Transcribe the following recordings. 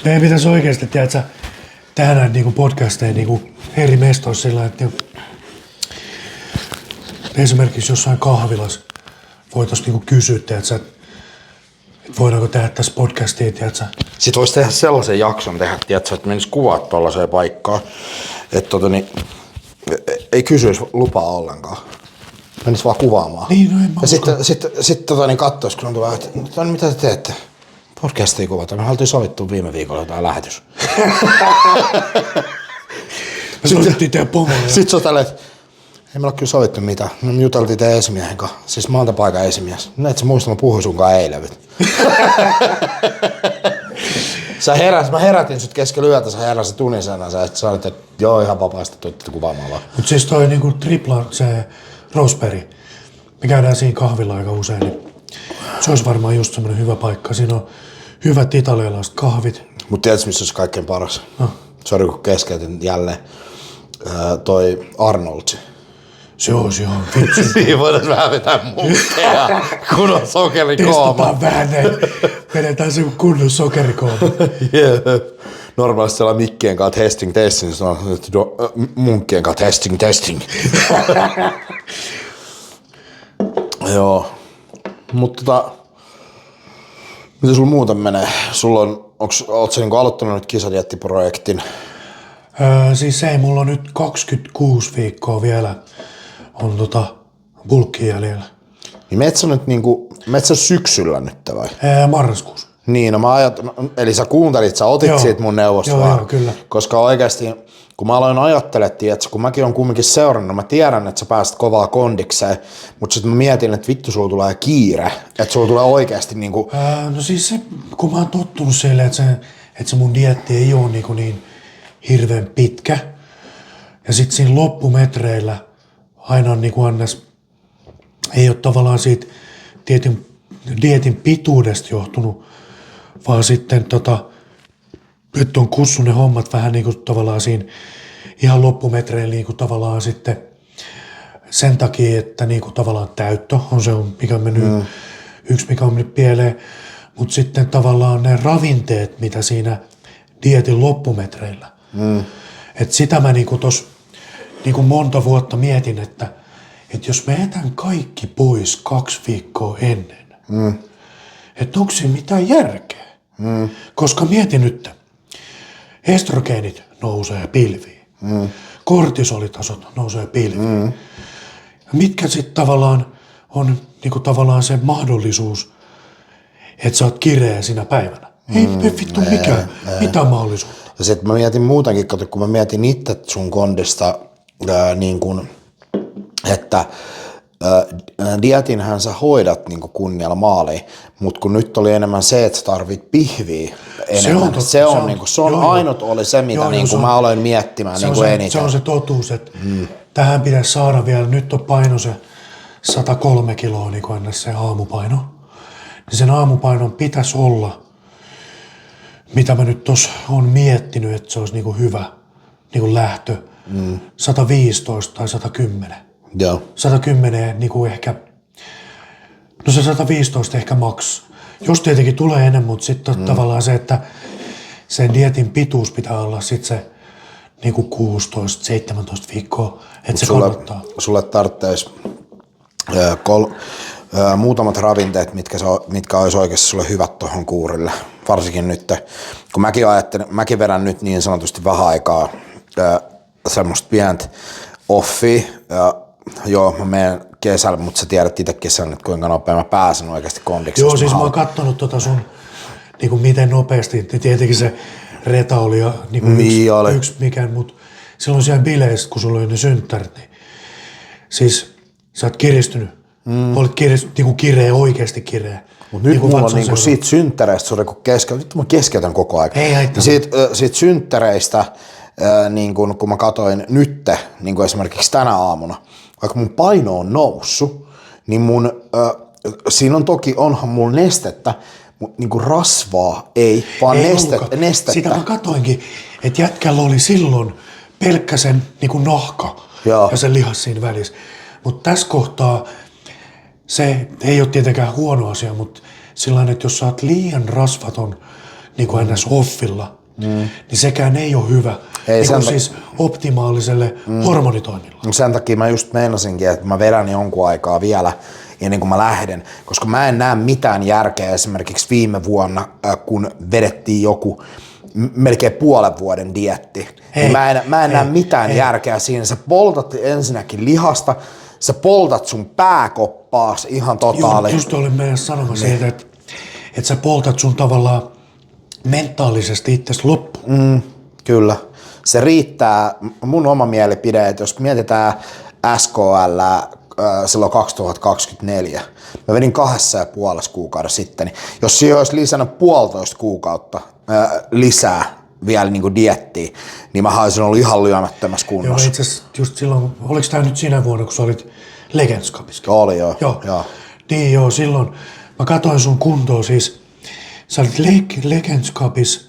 Meidän pitäisi oikeasti, tiedätkö, tehdä niinku podcasteja niinku eri mestoissa sillä, että esimerkiksi jossain kahvilassa voitaisiin niinku kysyä, tiedätkö, että voidaanko tehdä tässä podcastia, tiedätkö? Sitten voisi tehdä sellaisen jakson tehdä, tiedätkö, että menisi kuvat tuollaiseen paikkaan, että ei kysyisi lupaa ollenkaan. Menisi vaan kuvaamaan. Niin, no en mä ja sitten katsoisi, kun on tulee, että mitä te teette? Podcastia kuvataan. Me oltiin sovittu viime viikolla jotain lähetys. Me sovittiin teidän pomolle. Sitten se on tälleen, että ei me ole kyllä sovittu mitään. Me juteltiin teidän esimiehen kanssa. Siis maantapaikan esimies. No et sä muista, mä puhuin sunkaan eilen. Mä herätin sut keskellä yötä, sä heräsit tunisena. Sä sanoit, että joo ihan vapaasti tuitte kuvaamaan vaan. Mut siis toi niinku tripla se Roseberry. Me käydään siinä kahvilla aika usein, niin se olisi varmaan just semmonen hyvä paikka. Siinä on hyvät italialaiset kahvit. Mut tiedätkö missä olisi kaikkein paras? No. Sori kun keskeytin jälleen. Toi Arnoldsi. Se olisi ihan vitsi. Siinä voidaan vähän vetää munkkeja, kun on sokerikooma. Testataan vähän näin. Vedetään se kunnon sokerikooma. Yeah. Normaalisti siellä mikkien kanssa testing, se on munkkien kanssa testing. Joo. Mutta mitä sulla muuten menee? Sulla on, ootko sä niinku aloittanut nyt kisadieettiprojektin? Siis ei, mulla on nyt 26 viikkoa vielä on bulkki jäljellä. Niin metsä syksyllä nyt vai? Marraskuussa. Niin, no eli sä kuuntelit, sä otit joo. Siitä mun neuvosta joo, vaan. Joo, kyllä. Koska oikeasti, kun mä aloin ajattelemaan, että kun mäkin on kumminkin seurannut, mä tiedän, että sä pääset kovaa kondikseen, mutta sitten mä mietin, että vittu sulla tulee kiire, että sulla tulee oikeasti niinku... No siis se, kun mä oon tottunut silleen, että se mun dieetti ei ole niin hirveän pitkä. Ja sit siinä loppumetreillä aina on niinku annas, ei ole tavallaan siitä dieetin pituudesta johtunut, vaan sitten että on kussu ne hommat vähän niinku tavallaan siinä ihan loppumetreillä niinku tavallaan sitten sen takia, että niinku tavallaan täyttö on se, mikä on mennyt, yksi mikä on mennyt pieleen, mutta sitten tavallaan ne ravinteet, mitä siinä dieetin loppumetreillä. Että sitä mä niinku tossa niinku monta vuotta mietin, että jos mä jätän kaikki pois 2 viikkoa ennen, että onko siinä mitään järkeä? Koska mietin nyt, estrogeenit nousee pilviin, kortisolitasot nousee pilviin. Mitkä sitten tavallaan on niinku tavallaan se mahdollisuus, että sä oot kireä sinä päivänä? Ei vittu mitään mahdollisuutta. Ja sit mä mietin muutenkin, kun mä mietin itse sun kondista, niin kun, että dietinhän sä hoidat niin kunnialla maaliin, mutta kun nyt oli enemmän se, että sä tarvit pihviä enemmän. Se on ainut oli se, mitä niin mä aloin miettimään niin eniten. Se on se totuus, että tähän pitäisi saada vielä, nyt on paino se 103 kiloa niin ennen se aamupaino. Niin sen aamupainon pitäisi olla, mitä mä nyt tossa on miettinyt, että se olisi niinku hyvä niinku lähtö, 115 tai 110. Joo. 110 niinku ehkä, no se 115 ehkä maks. Jos tietenkin tulee enemmän, mutta sitten tavallaan se, että sen dieetin pituus pitää olla sitten se niinku 16-17 viikkoa, että se kannattaa. Sulle tarvitsisi muutamat ravinteet, mitkä olisi oikeasti sulle hyvät tuohon kuurille. Varsinkin nyt, kun mäkin vedän nyt niin sanotusti vähän aikaa semmoista pientä offia. Joo, mä menen kesällä, mutta sä tiedät itse kesän, että kuinka nopea mä pääsen oikeasti kondiksi. Joo, siis mä oon kattonut sun, niinku miten nopeasti, tietenkin se reta oli jo niinku yksi mikään, mutta silloin siellä bileissä, kun sulla oli ne synttärit, niin siis sä oot kiristynyt. Olet niinku kireä, oikeasti kireä. Mutta nyt mulla on niinku siitä synttäreistä, se on vittu mä keskeytän koko ajan. Ei haittaa. Siitä synttäreistä, niin kun mä katoin nyt, niin kuin esimerkiksi tänä aamuna, vaikka mun paino on noussut, niin siinä on toki, onhan mulla nestettä, mutta niinku rasvaa ei, vaan nestettä. Sitä mä katoinkin, että jätkällä oli silloin pelkkä sen niinku nahka ja se lihas siinä välissä. Mutta tässä kohtaa se ei ole tietenkään huono asia, mutta sillain, että jos sä oot liian rasvaton niin kuin ns. Hoffilla, niin sekään ei ole hyvä niin kuin siis optimaaliselle hormonitoinnilla. Sen takia mä just meinasinkin, että mä vedän jonkun aikaa vielä ennen kuin mä lähden, koska mä en näe mitään järkeä esimerkiksi viime vuonna, kun vedettiin joku melkein puolen vuoden dieetti. Niin mä en näe mitään järkeä siinä. Sä poltat ensinnäkin lihasta, sä poltat sun pääkoppaas ihan totaalisesti. Just olin meidän sanomassa siitä, että sä poltat sun tavallaan mentaalisesti itsesi loppuun. Kyllä. Se riittää, mun oma mielipide, että jos mietitään SKL silloin 2024, mä vedin 2,5 kuukauden sitten, niin jos siihen olisi lisännyt 1,5 kuukautta lisää vielä niin kuin diettiä, niin mä olisin ollut ihan lyömättömässä kunnossa. Joo, itse asiassa just silloin, oliko tämä nyt siinä vuonna, kun sä olit Legends Cupissa? Oli joo. Niin joo, silloin mä katsoin sun kuntoa siis, sä olit Legends Cupissa,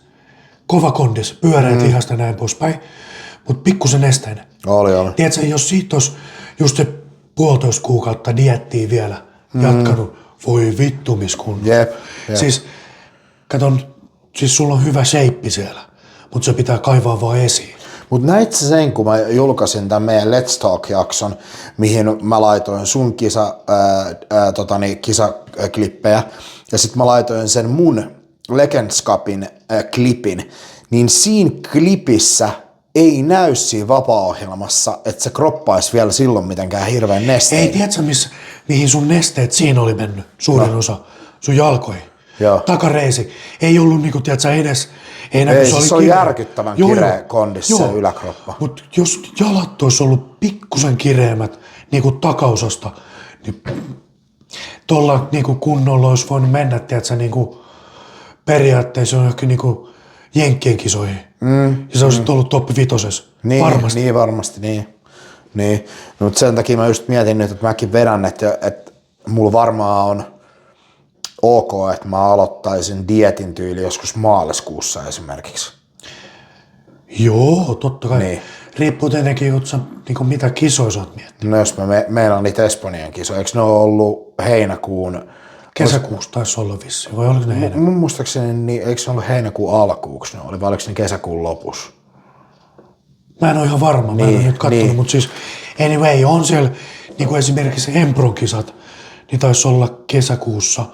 kova kondis, pyöreät lihasta ja näin poispäin, mutta pikkusen esteinen. Oli. Tiedätkö, jos siitä olisi just se 1,5 kuukautta diettiä vielä jatkanut, voi vittumiskunta. Jep. Siis, katon, siis sulla on hyvä sheippi siellä, mutta se pitää kaivaa vaan esiin. Mutta näit sä sen, kun mä julkaisin tämän meidän Let's Talk-jakson, mihin mä laitoin sun kisaklippejä, ja sitten mä laitoin sen mun Legends Cupin klipin, niin siinä klipissä ei näy siinä vapaa-ohjelmassa, että se kroppaisi vielä silloin mitenkään hirveän nesteen. Ei, tiedätkö mihin sun nesteet siinä oli mennyt, suurin osa, sun jalkoihin. Joo. Takareisi. Ei ollut niinku, tiedätkö, edes... Ei, se on järkyttävän kireä kondissa se yläkroppa. Mutta jos jalat olisi ollut pikkusen kireemmät niinku takaosasta, niin tuolla niinku kunnolla olisi voinut mennä, tiedätkö, niinku periaatteessa johonkin niinku Jenkkien kisoihin. Ja se olisi ollut top 5. Niin, varmasti. Niin, varmasti, niin. No, mutta sen takia mä just mietin nyt, että mäkin vedän, että mulla varmaan on ok, että mä aloittaisin dietin tyyli joskus maaliskuussa esimerkiksi. Joo, totta kai. Niin. Riippuu tietenkin, niinku mitä kisoja sä oot miettinyt. No jos meillä on niitä Espanjan kisoja, eikö ne ole ollut heinäkuun... Kesäkuussa taisi olla vissiin, vai oliko ne heinäkuun? Mun muistaakseni, niin, eikö se ollut heinäkuun alkuuksi ne oli, vai oliko ne kesäkuun lopussa? Mä en ole ihan varma, mä en ole nyt katsonut, mutta siis anyway, on siellä niin kuin esimerkiksi Empron kisat, niin taisi olla kesäkuussa.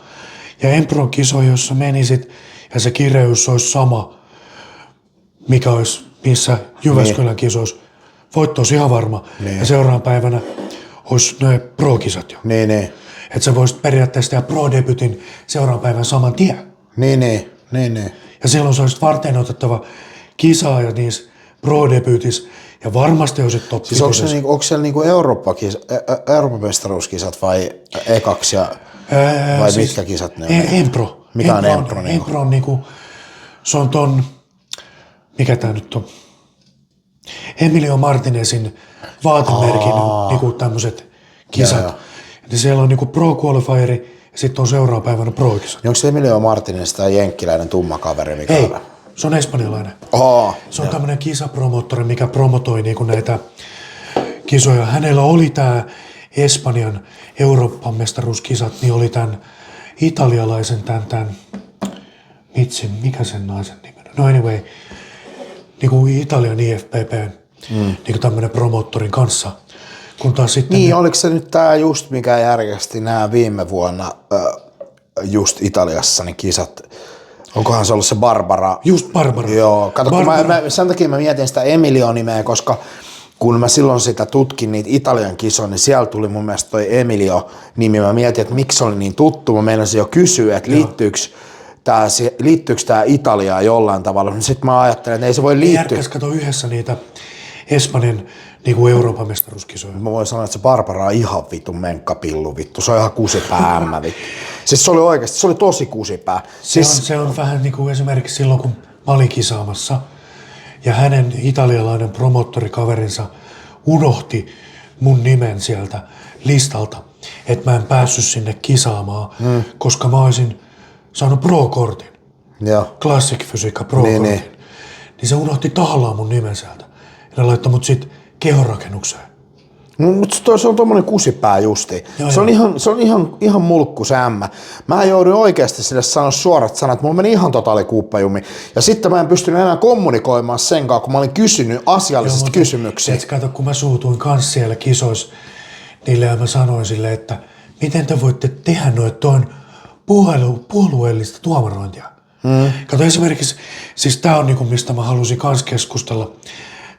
Ja Empron kisoja, jossa menisit ja se kireys olisi sama, mikä olisi missä Jyväskylän kisoissa. Voitto olisi ihan varma. Niin. Ja seuraavana päivänä olisi ne pro-kisat jo. Niin. Että sä voisit periaatteessa tehdä pro-debytin seuraavan päivän saman tien. Niin. Ja silloin se olisi varten otettava kisaa ja niissä pro-debyytissä. Ja varmasti olisit top 5. Siis onko siellä niinku Euroopan mestaruuskisat vai ekaksi vai siis mitkä kisat ne on? Empro. Mikä on Empro? Empro on niinku, se on ton, mikä tää nyt on? Emilio Martinezin vaatemerkin niinku tämmöiset kisat. Joo. Ja siellä on niinku pro qualifieri ja sitten on seuraava päivänä pro-kisat. Onko se Emilio Martinez tai jenkkiläinen tumma kaveri? Mikä Ei, on? se on espanjalainen. Se on tämmöinen kisapromottori, mikä promotoi niinku näitä kisoja. Hänellä oli tää Espanjan Euroopan mestaruuskisat, niin oli tämän italialaisen tämän mikä sen naisen nimi on? No anyway, niinku Italian IFPPn niinku tämmönen promottorin kanssa. Kun taas sitten Niin, oliko se nyt tää just mikä järjesti nämä viime vuonna just Italiassa ne kisat? Onkohan se ollut se Barbara? Just Barbara. Joo, kato, sen takia mä mietin sitä Emilio-nimeä, koska kun mä silloin sitä tutkin niitä Italian kisoja, niin siellä tuli mun mielestä toi Emilio-nimi. Mä mietin, että miksi se oli niin tuttu. Mä meinasin jo kysyä, että liittyykö tää Italiaan jollain tavalla. Sitten mä ajattelin, että ei se voi liittyä. Järkäs kato yhdessä niitä Espanjan niinku Euroopan mestaruuskisoja. Mä voin sanoa, että se Barbara on ihan vittu menkkapillu vittu. Se on ihan kusipää ämmä vittu. Siis se oli oikeasti, se oli tosi kusipää. Se on vähän niin kuin esimerkiksi silloin, kun mä olin kisaamassa ja hänen italialainen promottorikaverinsa unohti mun nimen sieltä listalta, että mä en päässyt sinne kisaamaan, koska mä olisin saanut pro-kortin. Joo. Classic Fysiikka pro-kortin. Niin se unohti tahallaan mun nimen sieltä. Ja ne laittoi mut sit kehorakennukseen. No, mutta se on tommonen kusipää justi. Joo, Se on ihan mulkku se ämmä. Mä joudun oikeasti sille sanoa suorat sanat, mulla meni ihan totaali kuuppajumi. Ja sitten mä en pystynyt enää kommunikoimaan sen kanssa, kun mä olin kysynyt asiallisesti kysymyksiä. Kato, kun mä suutuin kanssa siellä kisoissa, niille ja mä sanoin sille, että miten te voitte tehdä noita tuon puolueellista tuomarointia. Kato esimerkiksi, siis tää on niinku mistä mä halusin kans keskustella,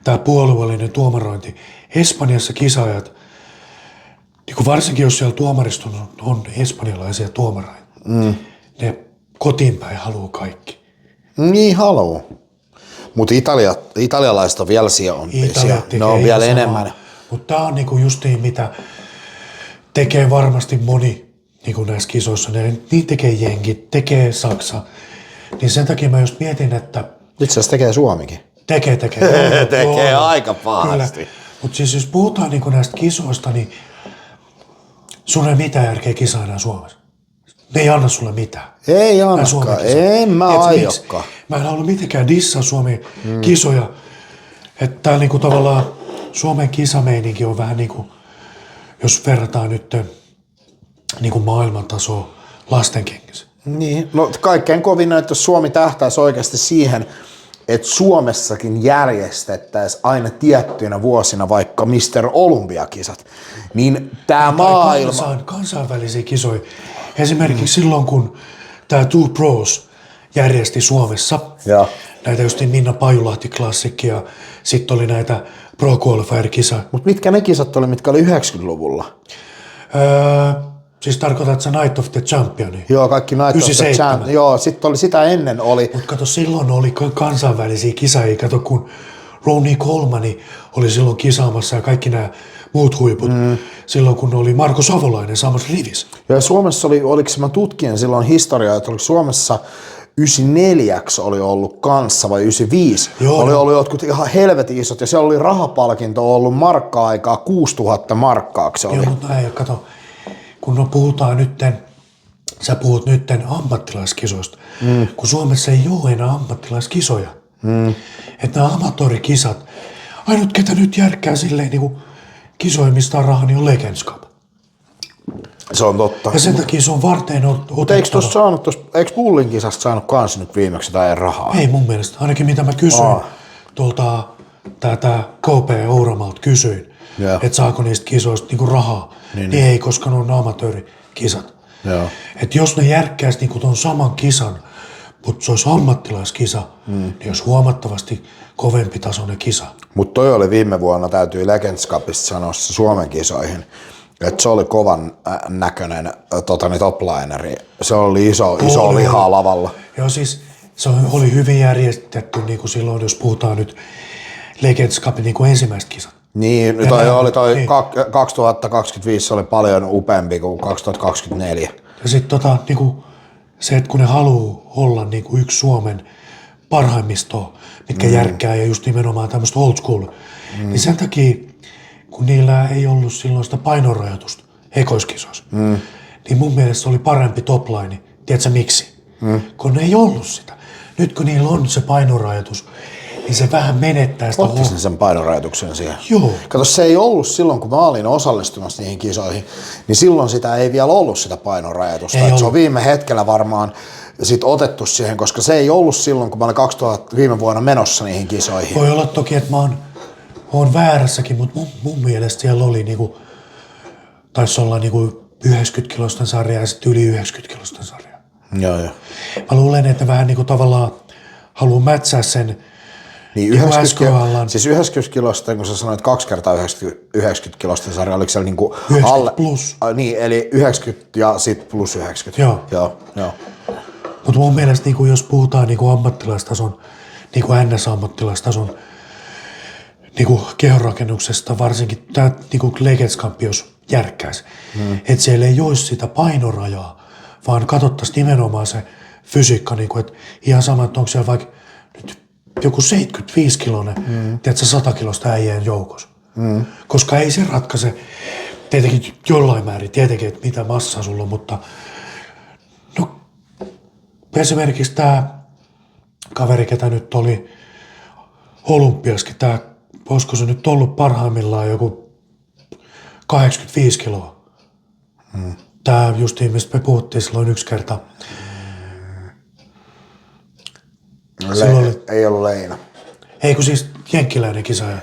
tää puolueellinen tuomarointi. Espanjassa kisaajat, niinku varsinkin jos siellä tuomariston on espanjalaisia tuomareita, ne kotiin päin haluaa kaikki. Niin haluu. Mutta italialaiset on vielä sijoimpia. Ne on vielä enemmän. Mutta tää on niinku justiin mitä tekee varmasti moni niinku näissä kisoissa. Niin tekee jenkit, tekee Saksa. Niin sen takia mä just mietin, että Itse asiassa tekee Suomikin. Tekee. Tekee aika pahasti. Mutta siis jos puhutaan niinku näistä kisoista, niin sun ei mitään järkeä kisaa enää Suomessa. Ne ei anna sulle mitään. Ei annakaan, en mä aiokkaan. Mä en halua mitenkään dissaa Suomen kisoja. Että tää niinku tavallaan Suomen kisameininki on vähän niinku, jos verrataan nyt niinku maailmantasoa lastenkengissä. Niin, no kaikkein kovin on, että jos Suomi tähtäisi oikeasti siihen, että Suomessakin järjestettäisiin aina tiettyinä vuosina vaikka Mr. Olympiakisat, niin tämä maailma... Kansainvälisiä kisoja. Esimerkiksi silloin, kun tämä Two Pros järjesti Suomessa, näitä just Minna Pajulahti klassikki ja sitten oli näitä Pro Qualifier-kisoja. Mutta mitkä ne kisat oli, mitkä oli 90-luvulla? Siis tarkoitat sä Night of the Championia? Joo, kaikki Night of the Champion. Joo, sitten oli sitä ennen oli. Mutta kato, silloin oli kansainvälisiä kisaajia. Kato, kun Ronnie Colemani oli silloin kisaamassa ja kaikki nämä muut huiput. Silloin, kun oli Marko Savolainen samassa rivissä. Ja Suomessa oli, oliko mä tutkin silloin historiaa, että oliko Suomessa 94 oli ollut kanssa vai 95. Oli ollut jotkut ihan helvetin isot ja siellä oli rahapalkinto ollut markka-aikaa 6000 markkaa. Se oli. Joo, mutta näin, kato. Kun puhutaan nytten, sä puhut nytten ammattilaiskisoista, kun Suomessa ei ole enää ammattilaiskisoja. Että nämä amatöörikisat, ainut ketä nyt järkkää silleen niin kuin kisoja, mistä on rahaa, niin on Legends Cup. Se on totta. Ja sen takia se on varteen otettava. Eikö Bullin kisasta saanut kans nyt viimeksi jotain rahaa? Ei mun mielestä, ainakin mitä mä kysyin tuolta tätä KP Ouramalta kysyin, että saako niistä kisoista niinku rahaa, niin ei, koska ne on amatöörikisat. Että jos ne järkkäisi niinku ton saman kisan, mutta se olisi ammattilaiskisa, niin olisi huomattavasti kovempi tasoinen kisa. Mutta toi oli viime vuonna, täytyy Legends Cupista sanoa se Suomen kisoihin, että se oli kovan näköinen toplineri. Se oli iso lihaa lavalla. Joo, siis se oli hyvin järjestetty niin kuin silloin, jos puhutaan nyt Legends Cupin niin kuin ensimmäistä kisat. Niin, toi 2025 oli paljon upeampi kuin 2024. Ja sitten niinku, se, että kun ne haluaa olla niinku yksi Suomen parhaimmistoa, mitkä järkkää ja just nimenomaan tämmöistä old school, niin sen takia, kun niillä ei ollut silloin sitä painorajoitusta ekoiskisoissa, niin mun mielestä se oli parempi topline. Tiedätkö miksi? Kun ne ei ollut sitä. Nyt kun niillä on se painorajoitus, niin se vähän menettää sitä. Otti sen painorajoituksen siihen. Joo. Kato, se ei ollut silloin, kun mä olin osallistumassa niihin kisoihin, niin silloin sitä ei vielä ollut sitä painorajoitusta. Se on viime hetkellä varmaan sit otettu siihen, koska se ei ollut silloin, kun mä olin 2000 viime vuonna menossa niihin kisoihin. Voi olla toki, että mä oon väärässäkin, mutta mun mielestä siellä oli niinku, taisi olla niinku 90 kilosten sarja ja sitten yli 90 kilosten sarja. Joo. Mä luulen, että vähän niinku tavallaan haluaa mätsää sen niin 90, siis 90 kilosta, kun sä sanoit 2 kertaa 90 kilosten sarja, oliko siellä niinku 90 alle, plus. Niin, eli 90 ja sit plus 90. Joo. Mutta mun mielestä niinku, jos puhutaan niinku ammattilaistason, niinku NS-ammattilaistason niinku kehonrakennuksesta, varsinkin tää niinku Legends Cup, jos järkkäisi, että siellä ei olisi sitä painorajaa, vaan katsottaisiin nimenomaan se fysiikka, niinku, että ihan sama, että onko siellä vaikka nyt joku 75-kiloinen, tiedätkö, 100-kilosta äijän joukossa. Koska ei se ratkaise, tietenkin jollain määrin, tietenkin, että mitä massaa sulla on, mutta no esimerkiksi tämä kaveri, ketä nyt oli Olympiaskin, olisiko se nyt ollut parhaimmillaan joku 85 kiloa. Tää justiin, mistä me puhuttiin silloin yksi kerta. Ei ollut Leina. Ei kun siis jenkkiläinen kisaaja.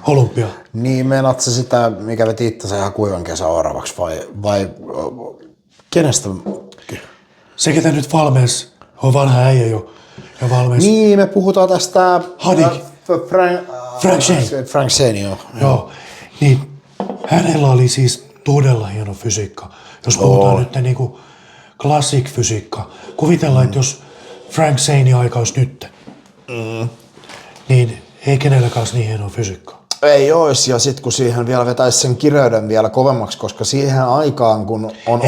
Olympia. Niin, meinaat sä sitä, mikä veti itsensä ihan kuivan kesän oravaksi vai kenestä? Se, ketä nyt valmees, on vanha äijä jo. Ja valmees. Niin, me puhutaan tästä... Hadik. Frank Shane. Frank Shane, joo. Joo. Niin, hänellä oli siis todella hieno fysiikka. Jos puhutaan nyt niinku classic fysiikka. Kuvitellaan, että jos Frank Shane aika olisi nyt, niin ei kenelläkään niin hienoa fysiikkaa. Ei ois, ja sit kun siihen vielä vetäisi sen kireyden vielä kovemmaksi, koska siihen aikaan kun on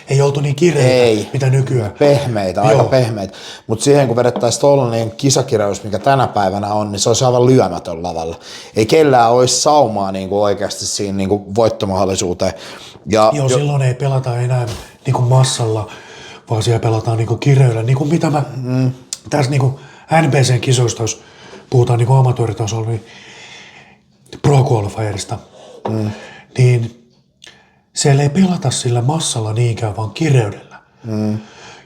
ei oltu niin kireitä, mitä nykyään. Pehmeitä, aika pehmeitä. Mutta siihen kun vedettäisiin tollainen kisakireys, mikä tänä päivänä on, niin se olisi aivan lyömätön lavalla. Ei kellään olisi saumaa niinku oikeasti siinä niinku voittomahdollisuuteen. Silloin ei pelata enää niinku massalla, vaan siellä pelataan niinku kireydellä. Niinku mitä mä tässä niinku NBCn kisoista, jos puhutaan niinku amatööritasolla, niin Pro Qualifierista, niin siellä ei pelata sillä massalla niinkään, vaan kireydellä.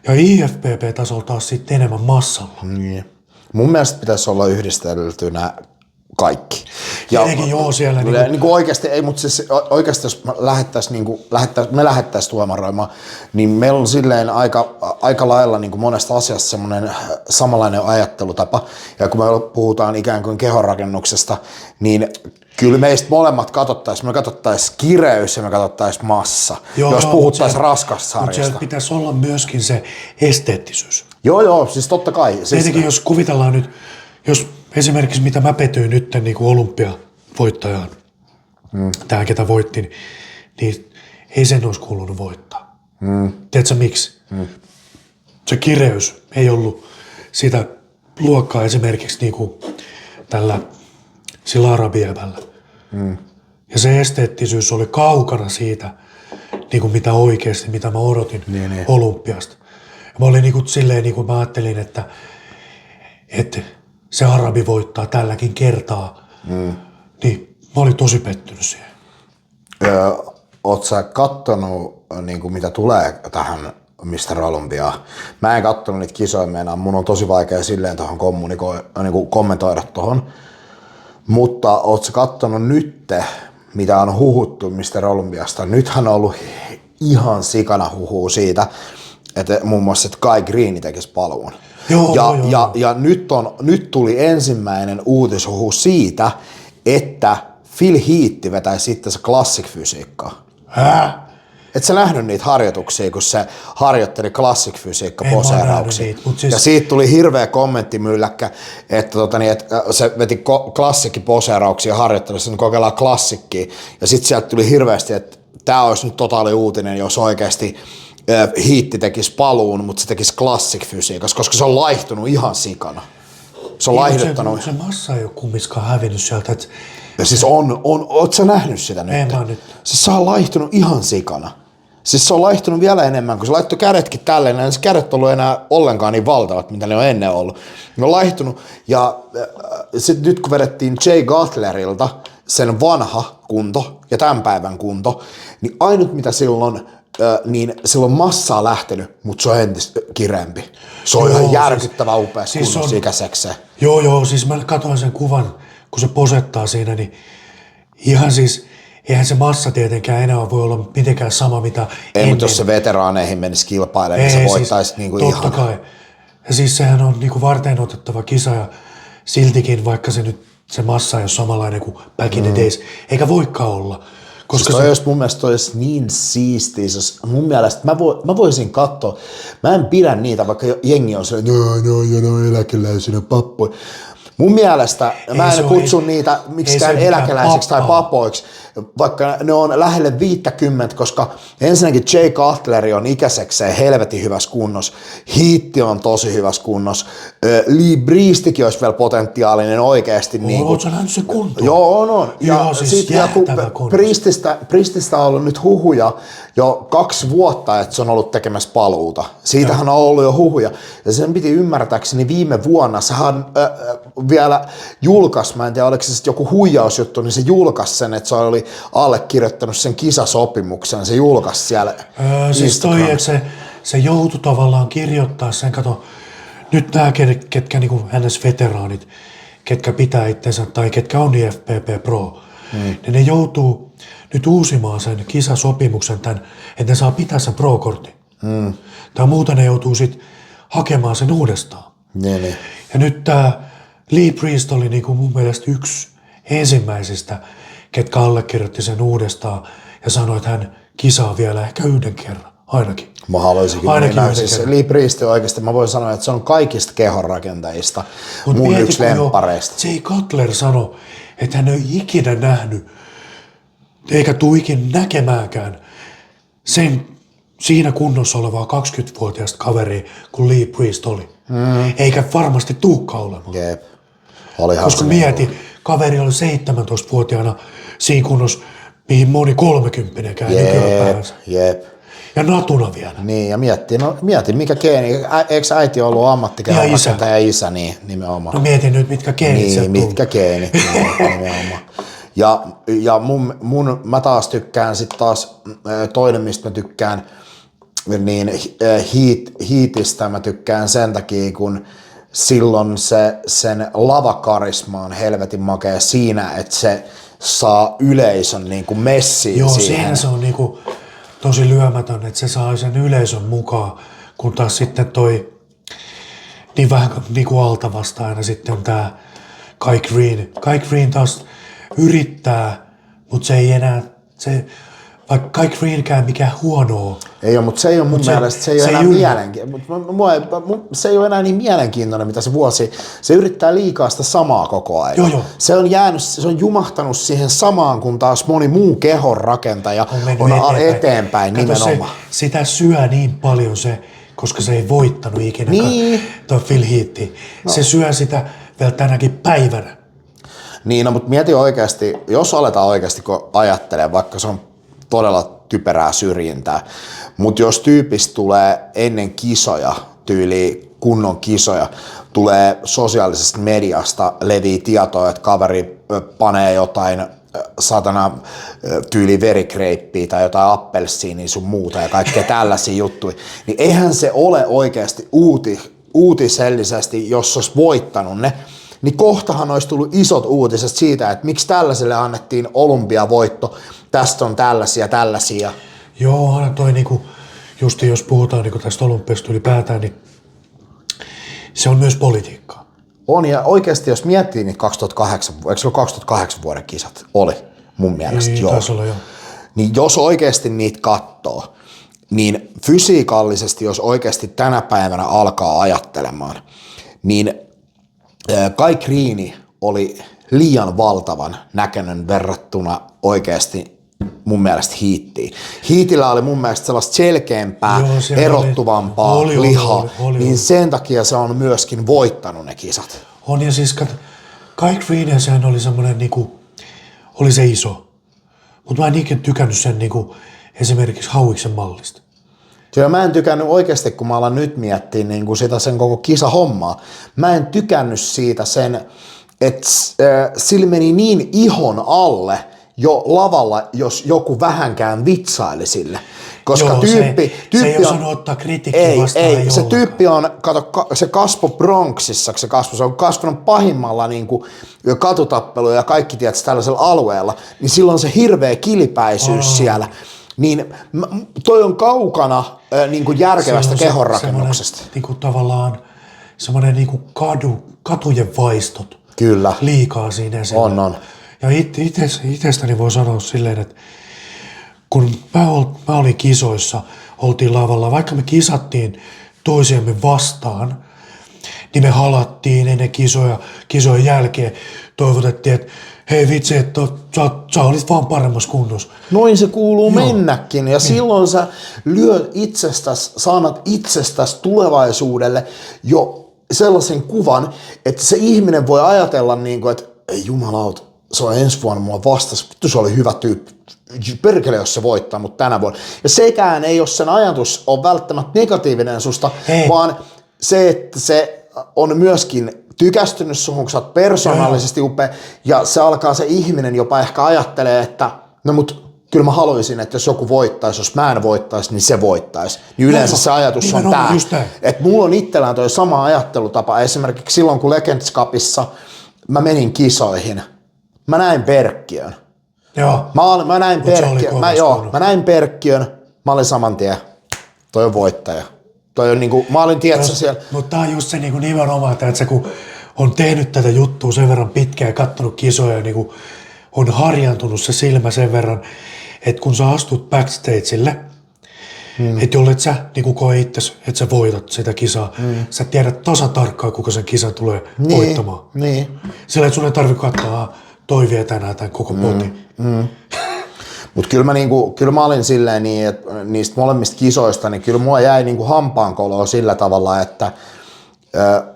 Ja IFBB-tasolla taas sitten enemmän massalla. Niin. Mun mielestä pitäisi olla yhdisteltynä kaikki. Tietenkin joo siellä. Niinku oikeasti, ei, mutta siis oikeasti jos me lähettäisiin tuomaroimaan, niin meillä on silleen aika lailla niin kuin monesta asiasta semmoinen samanlainen ajattelutapa. Ja kun me puhutaan ikään kuin kehonrakennuksesta, niin kyllä meistä molemmat me katsottaisiin kireys ja me katsottaisiin massa, jos puhuttaisiin raskassarjasta. Mutta siellä pitäisi olla myöskin se esteettisyys. Joo, siis totta kai. Siis tietenkin jos kuvitellaan nyt, jos esimerkiksi mitä mä petyin nyt niin kuin olympiavoittajaan, tämä ketä voitti, niin ei sen olisi kuulunut voittaa. Tiedätkö miksi? Se kireys ei ollut sitä luokkaa esimerkiksi niin kuin tällä sillä arabievällä. Ja se esteettisyys oli kaukana siitä, niin kuin mitä oikeasti, mitä mä odotin olympiasta. Ja mä olin niin kuin, silleen, niin kuin mä ajattelin, että se arabi voittaa tälläkin kertaa. Niin mä olin tosi pettynyt siihen. Oot sä kattonut, niin kuin mitä tulee tähän Mr. Olympiaan? Mä en kattonut niitä kisoja meinaan. Mun on tosi vaikea silleen tuohon niin kommentoida tuohon. Mutta oot sä kattonut nyt, mitä on huhuttu Mr. Olympiasta? Nythän on ollut ihan sikana huhuu siitä, että muun muassa että Kai Greene tekisi paluun. Ja nyt tuli ensimmäinen uutishuhu siitä, että Phil Heath vetäisi sitten se classic-fysiikkaa. Et sä nähnyt niitä harjoituksia, kun se harjoitteli classic-fysiikka-poseerauksia. Siis... Ja siitä tuli hirveä kommenttimylläkkä, että se veti klassikki-poseerauksia ja harjoitteli, että kokeillaan klassikkiä. Ja sitten sieltä tuli hirveästi, että tää olisi nyt totaali uutinen, jos oikeasti Heath tekisi paluun, mutta se tekisi classic-fysiikassa, koska se on laihtunut ihan sikana. Se on laihduttanut. Se massa ei ole kumminkaan hävinnyt sieltä. Ja siis oot sä nähnyt sitä nyt? En mä nyt. Siis se on laihtunut ihan sikana. Siis se on laihtunut vielä enemmän, kun se laittoi kädetkin tälleen, niin se kädet ollut enää ollenkaan niin valtavat, mitä ne on ennen ollut. Ne on laihtunut, ja sitten nyt kun vedettiin Jay Cutlerilta sen vanha kunto ja tämän päivän kunto, niin ainut mitä silloin, niin silloin massaa lähtenyt, mutta se on entistä kireempi. Se on ihan järkyttävä upeassa siis kunnossa ikäisekseen. Joo, siis mä katsoin sen kuvan, kun se posettaa siinä, niin ihan siis... Eihän se massa tietenkään enää voi olla mitenkään sama, mitä ei, ennen. Mutta jos se veteraaneihin menisi kilpailemaan, niin se voittaisi siis, niinku ihan. Totta kai. Ja siis sehän on niinku varten otettava kisa ja siltikin, vaikka se massa ei ole samanlainen kuin back in the days, eikä voikaan olla. Koska siis mun mielestä toi olisi niin siistiä, mun mielestä mä voisin katsoa, mä en pidä niitä, vaikka jengi on sellainen, no eläkeläisinä pappoja. Mun mielestä, mä en kutsu niitä miksikään eläkeläisiksi tai papoiksi, vaikka ne on lähelle 50, koska ensinnäkin Jay Cutler on ikäisekseen helvetin hyvässä kunnossa, Heath on tosi hyvässä kunnossa, Lee Breestikin olisi vielä potentiaalinen oikeasti. Oletko sä nähnyt sen kuntoon? Joo, on. Ja siis kun Priestistä on ollut nyt huhuja jo 2 vuotta, että se on ollut tekemässä paluuta. Siitähän on ollut jo huhuja. Ja sen piti ymmärtääkseni viime vuonna, sehän vielä julkaisi, mä en tiedä oliko se sitten joku huijausjuttu, niin se julkaisi sen, että se oli allekirjoittanut sen kisasopimuksen. Se julkaisi siellä siis toi, että se joutui tavallaan kirjoittaa sen, kato, nyt nämä, ketkä niin NS-veteraanit, ketkä pitää itsensä tai ketkä on IFBB Pro, niin ne joutuu nyt uusimaan sen kisasopimuksen tämän, että ne saa pitää sen Pro-kortin. Tai muuta ne joutuu sitten hakemaan sen uudestaan. Niin. Ja nyt tämä Lee Priest oli niin kuin mun mielestä yksi ensimmäisistä, ketkä allekirjoitti sen uudestaan ja sanoi, että hän kisaa vielä ehkä 1 kerran, ainakin. Mä haluaisinkin ainakin siis Lee Priest oikeasti, mä voin sanoa, että se on kaikista kehonrakentajista Mut mun mieti, yksi lempareista. Jay Cutler sanoi, että hän ei ikinä nähnyt, eikä tule ikinä näkemäänkään sen siinä kunnossa olevaa 20-vuotiaista kaveria, kun Lee Priest oli. Eikä varmasti tuukka olemaan. Jep. Koska mieti, kaveri oli 17-vuotiaana siinä kunnossa, mihin moni 30-kään nykypäivänsä. Jep. Ja natuna vielä. Niin, ja mieti mikä geeni, eikö äiti ollut ammattikehonrakentaja ja isä, niin nimenomaan. No mietin nyt, mitkä geenit sieltä mitkä geenit, nimenomaan. Ja mä taas tykkään sit taas, toinen mistä mä tykkään, niin Heatistä mä tykkään sen takia, kun silloin sen lavakarisma on helvetin makea siinä, että se saa yleisön niin kuin messiin. Joo, siihen. siinä se on niin kuin tosi lyömätön, että se saa sen yleisön mukaan, kun taas sitten toi niin vähän niin kuin alta vastaajana sitten tää Kai Green. Kai Green taas yrittää, mutta se ei enää, vaikka Kai Greenkään mikään huonoa. Ei ole, mutta se ei ole mun mielestä, se ei ole enää mielenkiintoinen. Se ei ole enää niin mielenkiintoinen, mitä se vuosi. Se yrittää liikaa sitä samaa koko ajan. Joo. Se on jumahtanut siihen samaan, kun taas moni muu kehon rakentaja on eteenpäin nimenomaan. Sitä syö niin paljon se, koska se ei voittanut ikinä tuo Phil Heath. No. Se syö sitä vielä tänäkin päivänä. Niin, no, mutta mieti oikeasti, jos aletaan oikeasti ajattelemaan, vaikka se on todella typerää syrjintää, mutta jos tyypistä tulee ennen kisoja, tyyli kunnon kisoja, tulee sosiaalisesta mediasta, levii tietoa, että kaveri panee jotain satana tyyli verikreippiä tai jotain appelsiinia sun muuta ja kaikkea tällaisia juttuja, niin eihän se ole oikeasti uutisellisesti, jos olisi voittanut ne, niin kohtahan olisi tullut isot uutiset siitä, että miksi tällaiselle annettiin olympiavoitto, tästä on tällaisia. Joo, aina toi niinku, just jos puhutaan niinku tästä olympiasta ylipäätään, niin se on myös politiikkaa. On, ja oikeasti jos miettii niitä 2008, eikö se ole 2008 vuoden kisat? Oli, mun mielestä niin, joo. Taisi olla, joo. Niin jos oikeasti niitä katsoo, niin fysiikallisesti, jos oikeasti tänä päivänä alkaa ajattelemaan, niin Kai Green oli liian valtavan näköinen verrattuna oikeasti mun mielestä Heathiin. Heathillä oli mun mielestä sellaista selkeämpää, erottuvampaa lihaa, niin sen takia se on myöskin voittanut ne kisat. On, ja siis Kai Green, sehän oli semmoinen niinku, oli se iso, mutta mä en ikinä tykännyt sen niinku esimerkiksi Hauiksen mallista. Kyllä mä en tykännyt oikeasti, kun mä alan nyt miettiä niin kuin sitä sen koko kisahommaa. Mä en tykännyt siitä sen, että sillä meni niin ihon alle jo lavalla, jos joku vähänkään vitsaili sille. Koska joo, tyyppi se ei osannut ottaa kritiikkiä vastaan. Ei, se tyyppi on, kato, se kasvoi Bronxissa, se on kasvanut pahimmalla niin kuin katutappeluja ja kaikki tietysti tällaisella alueella, niin silloin se hirveä kilipäisyys siellä. Niin toi on kaukana niin kuin järkevästä kehonrakennuksesta. Niin kuin tavallaan semmoinen niin kuin katujen vaistot. Kyllä. Liikaa siinä esillä. On. Ja itsestäni voi sanoa silleen, että kun mä olin kisoissa, oltiin lavalla, vaikka me kisattiin toisiamme vastaan, niin me halattiin ennen kisojen jälkeen, toivotettiin, että hei vitsi, että sä olit vaan paremmassa kunnossa. Noin se kuuluu mennäkin, ja silloin sä lyöt itsestäsi, saanat itsestäsi tulevaisuudelle jo sellaisen kuvan, että se ihminen voi ajatella niin kuin, että ei jumalauta, se on ensi vuonna mua vastas, vittu se oli hyvä tyyppi, perkele jos se voittaa mut tänä vuonna. Ja sekään ei ole sen ajatus on välttämättä negatiivinen susta, vaan se, että se on myöskin tykästynyt suhun, kun sä oot persoonallisesti upea, ja se alkaa se ihminen jopa ehkä ajattelee, että no mut kyllä mä haluaisin, että jos joku voittaisi, jos mä en voittaisi, niin se voittaisi. Niin yleensä se ajatus on tää. Että mulla on itsellään toi sama ajattelutapa. Esimerkiksi silloin, kun Legends Cupissa mä menin kisoihin, mä näin Perkkiön. Joo. Mä näin Perkkiön, mä olin saman tien, toi on voittaja. Toi on niinku, mä olin tietsä siellä. Mutta tää on just se niinku nimenomaan, että se kun on tehnyt tätä juttua sen verran pitkään ja kattonut kisoja, niinku on harjantunut se silmä sen verran, että kun sä astut backstageille, että jollet sä niinku koe itses, että sä voitat sitä kisaa, sä tiedät tasan tarkkaan, kuka sen kisan tulee voittamaan. Niin. Sillä että sun ei tarvitse katsoa, toi vie tänään tämän koko potin. Mutta kyllä mä olin silleen niin, että niistä molemmista kisoista, niin kyllä mulla jäi niinku hampaankoloon sillä tavalla, että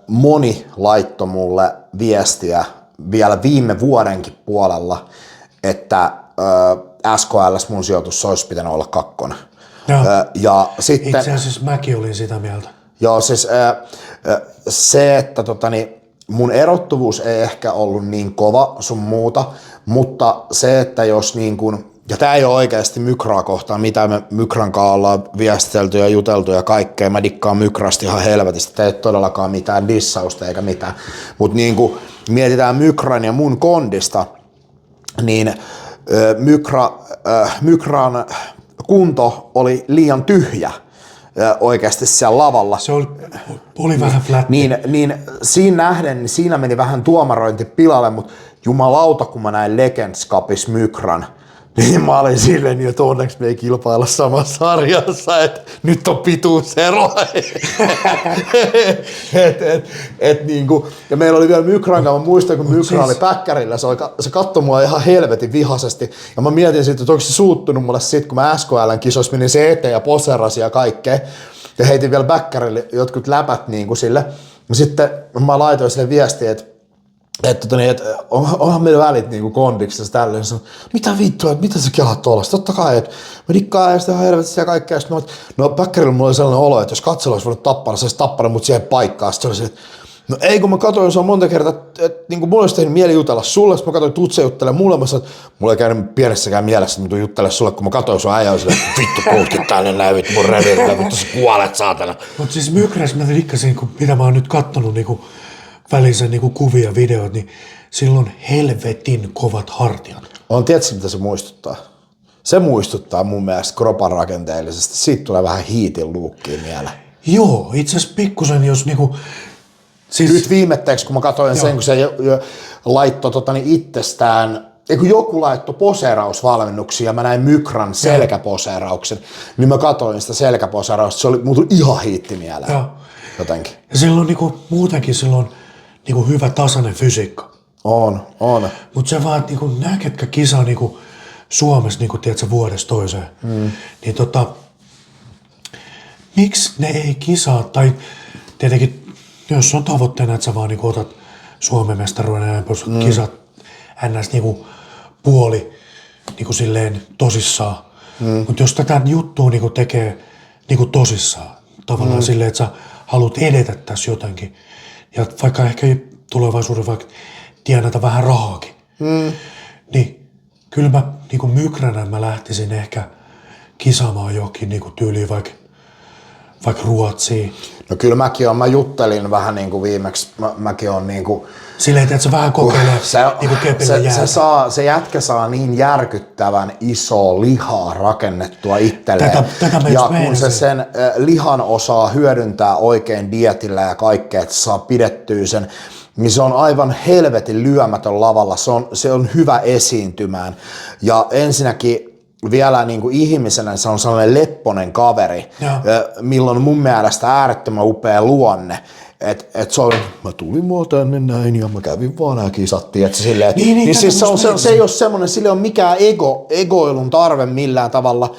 moni laittoi mulle viestiä vielä viime vuodenkin puolella, että SKL:ssä mun sijoitus olisi pitänyt olla 2. Ja sitten, itse asiassa mäkin olin sitä mieltä. Joo, siis se, että mun erottuvuus ei ehkä ollut niin kova sun muuta, mutta se, että jos niin kuin, ja tää ei ole oikeasti Mykraa kohtaan, mitä me Mykran kanssa ollaan viestitelty ja juteltu ja kaikkea, mä dikkaan Mykrasta ihan helvetistä, tää ei todellakaan mitään dissausta eikä mitään, mutta niin kuin mietitään Mykran ja mun kondista, niin Mykran kunto oli liian tyhjä oikeasti siellä lavalla. Se oli vähän flätti. Niin siinä nähden, niin siinä meni vähän tuomarointi pilalle, mutta jumalauta, kun mä näin Legends Cupissa Mykran, niin mä olin silleen niin, että onneksi me ei kilpailla samassa sarjassa, että nyt on pituusero. Niinku, ja meillä oli vielä Mykran kanssa, mä muistan, kun Mykra oli päkkärillä, se katsoi mua ihan helvetin vihaisesti. Ja mä mietin sitten, että onko se suuttunut mulle sit, kun mä SKL:n kisoissa menin se eteen ja poserasi ja kaikkea. Ja heitin vielä päkkärille jotkut läpät niin kuin sille. Ja sitten mä laitoin sille viestiä, että onhan meillä välit niinku kondiksessa tälleen. Mitä vittua, että mitä sä kelaat tuollaista? Totta kai, että mä dikkaan ja sitä ihan helvetistä ja kaikkea. No päkkärillä mulla oli sellainen olo, että jos katsella olisi voinut tappana, se olisi tappanut mut siihen paikkaan. Sitten se oli että no ei, kun mä katsoin se on monta kertaa, että niinku mulla olisi tehnyt mieli jutella sulle, sitten mä katsoin Tutse juttelemaan mulle, mä sanoin, että mulla ei käynyt pienessäkään mielessä, että mä tuun juttelemaan sulle, kun mä katsoin sun äijä, silleen, vittu kuulkin tänne näin, vittu mun revirillä, vittu sä kuolet saatana. Mutta siis Mykrässä mä dikkasin, mitä mä oon nyt kattonut niinku välissä niinku kuvia, videoita, niin sillä on helvetin kovat hartiat. Tiedätkö, mitä se muistuttaa? Se muistuttaa mun mielestä kropan rakenteellisesti. Siitä tulee vähän hiitin luukkiin mieleen. Joo, itse asiassa pikkusen, jos niinku... Siis... Nyt viimetteeksi, kun mä katsoin sen, kun se laittoi itsestään, kun joku laittoi poseerausvalmennuksia ja mä näin Mykran selkäposeerauksen, niin mä katsoin sitä selkäposeerausta, se oli muutun ihan hiitti mieleen. Joo. Jotenkin. Ja silloin niinku, muutenkin silloin niinku hyvä tasainen fysiikka. On. Mutta se vaan, niinku, nämä ketkä kisaa niinku Suomessa niinku, tiedätkö, vuodesta toiseen, niin miksi ne ei kisaa, tai tietenkin jos on tavoitteena, että sä vaan niinku, otat Suomen mestaruuden ja näin pois, kisat ns. Niinku, puoli niinku, silleen tosissaan. Mutta jos tätä juttua niinku, tekee niinku, tosissaan, tavallaan silleen, että sä haluat edetä tässä jotenkin, ja vaikka ehkä tulevaisuuden vaikka tienata vähän rahaakin, niin kyllä mä niinku Mykränä mä lähtisin ehkä kisaamaan johonkin niinku tyyliin vaikka Ruotsiin. No kyllä mä juttelin vähän niinku viimeksi, mäkin on niinku... Silleen, että se vähän kokeilee niinku kepillä jäätä. Se jätkä saa niin järkyttävän isoa lihaa rakennettua itselleen. Ja kun se sen lihan osaa hyödyntää oikein dietillä ja kaikkea, että saa pidettyä sen, niin se on aivan helvetin lyömätön lavalla. Se on hyvä esiintymään. Ja ensinnäkin vielä niin kuin ihmisenä se on sellainen lepponen kaveri, milloin mun mielestä äärettömän upea luonne. Että se on, mä tulin vaan tänne näin ja mä kävin vaan nää kisattiin. Että silleen, niin siis se ei ole semmoinen, sillä ei ole mikään egoilun tarve millään tavalla,